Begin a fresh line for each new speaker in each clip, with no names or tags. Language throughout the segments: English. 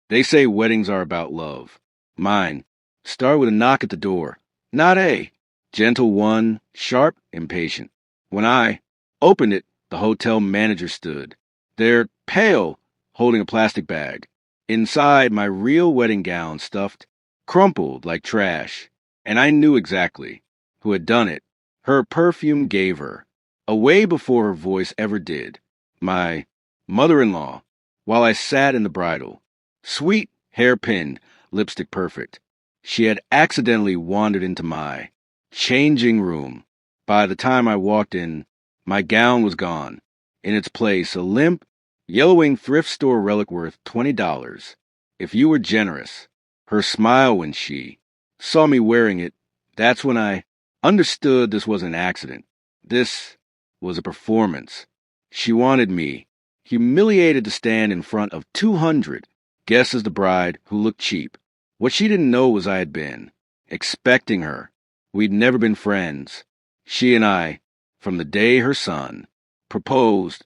They say weddings are about love. Mine started with a knock at the door. Not a gentle one, sharp, impatient. When I opened it, the hotel manager stood. They're pale, holding a plastic bag. Inside, my real wedding gown stuffed, crumpled like trash. And I knew exactly who had done it. Her perfume gave her, away before her voice ever did. My mother-in-law, while I sat in the bridal. Sweet, hairpin, lipstick perfect. She had accidentally wandered into my changing room. By the time I walked in, my gown was gone. In its place, a limp, yellowing thrift store relic worth $20. If you were generous. Her smile when she saw me wearing it, that's when I understood this was an accident. This was a performance. She wanted me, humiliated, to stand in front of 200 guests as the bride who looked cheap. What she didn't know was I had been expecting her. We'd never been friends. She and I, from the day her son proposed.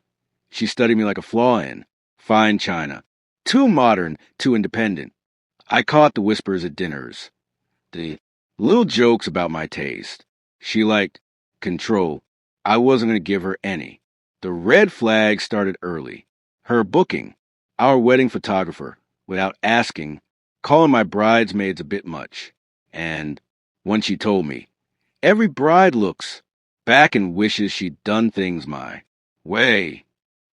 She studied me like a flaw in fine china. Too modern, too independent. I caught the whispers at dinners, the little jokes about my taste. She liked control. I wasn't going to give her any. The red flag started early. Her booking, our wedding photographer, without asking, calling my bridesmaids a bit much. And when she told me, every bride looks back and wishes she'd done things my way.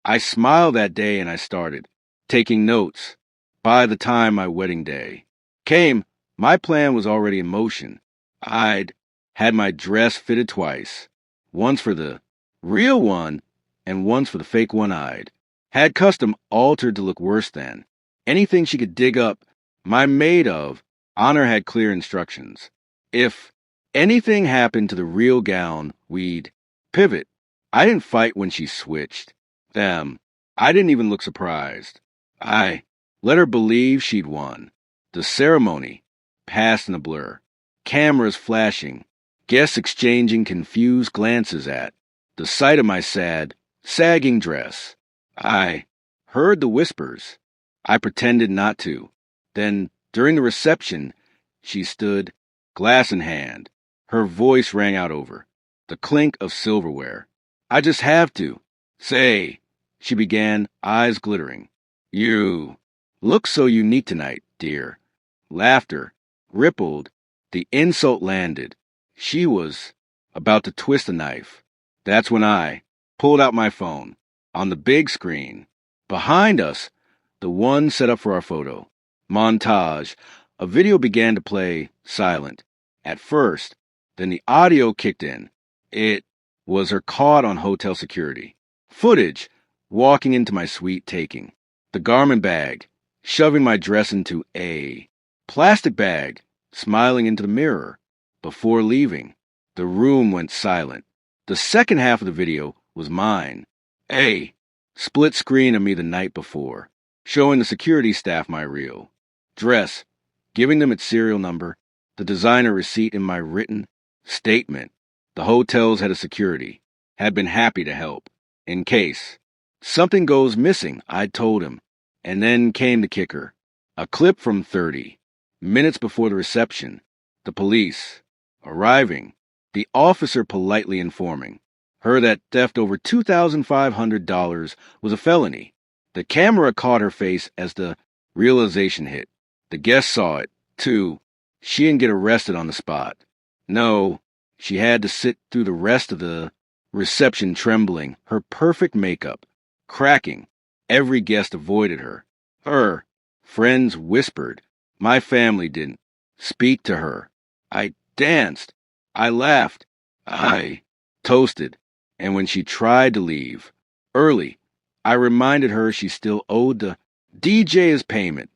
I smiled that day and I started taking notes. By the time my wedding day came, my plan was already in motion. I'd had my dress fitted twice, once for the real one and once for the fake one. I'd had custom altered to look worse than anything she could dig up. My maid of honor had clear instructions. If anything happened to the real gown, we'd pivot. I didn't fight when she switched. I didn't even look surprised. I let her believe she'd won. The ceremony passed in a blur. Cameras flashing, guests exchanging confused glances at the sight of my sad, sagging dress. I heard the whispers. I pretended not to. Then, during the reception, she stood, glass in hand. Her voice rang out over the clink of silverware. I just have to. Say, she began, eyes glittering. You look so unique tonight, dear. Laughter rippled. The insult landed. She was about to twist a knife. That's when I pulled out my phone. On the big screen, behind us, the one set up for our photo montage, a video began to play, silent. At first, then the audio kicked in. It was her caught on hotel security. Footage, walking into my suite, taking the garment bag, shoving my dress into a plastic bag, smiling into the mirror. Before leaving, the room went silent. The second half of the video was mine. A split screen of me the night before, showing the security staff my real dress, giving them its serial number, the designer receipt in my written statement. The hotel's head of security had been happy to help. In case something goes missing, I'd told him. And then came the kicker. A clip from 30 minutes before the reception. The police arriving. The officer politely informing her that theft over $2,500 was a felony. The camera caught her face as the realization hit. The guests saw it, too. She didn't get arrested on the spot. No, she had to sit through the rest of the reception trembling, her perfect makeup cracking. Every guest avoided her. Her friends whispered. My family didn't speak to her. I danced. I laughed. I toasted. And when she tried to leave early, I reminded her she still owed the DJ's payment,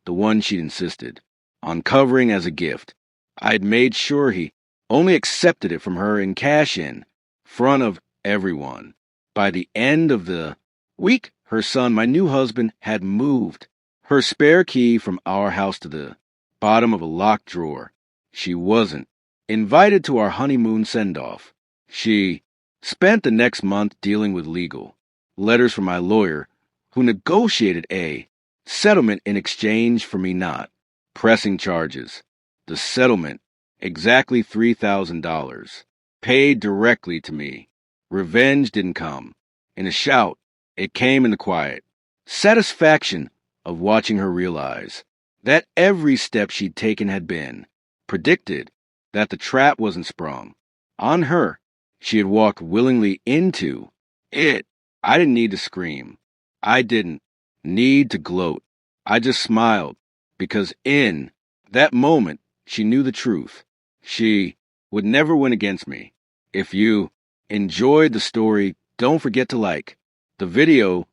the one she'd insisted on covering as a gift. I'd made sure he only accepted it from her in cash in front of everyone. By the end of the week, her son, my new husband, had moved her spare key from our house to the bottom of a locked drawer. She wasn't invited to our honeymoon send-off. She spent the next month dealing with legal letters from my lawyer, who negotiated a Settlement in exchange for me not pressing charges. The settlement, exactly $3,000, paid directly to me. Revenge didn't come in a shout. It came in the quiet satisfaction of watching her realize that every step she'd taken had been predicted, that the trap wasn't sprung on her. She had walked willingly into it. I didn't need to scream. I didn't need to gloat. I just smiled because in that moment she knew the truth. She would never win against me. If you enjoyed the story, don't forget to like the video,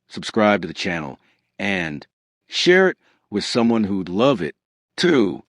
subscribe to the channel, and share it with someone who'd love it too.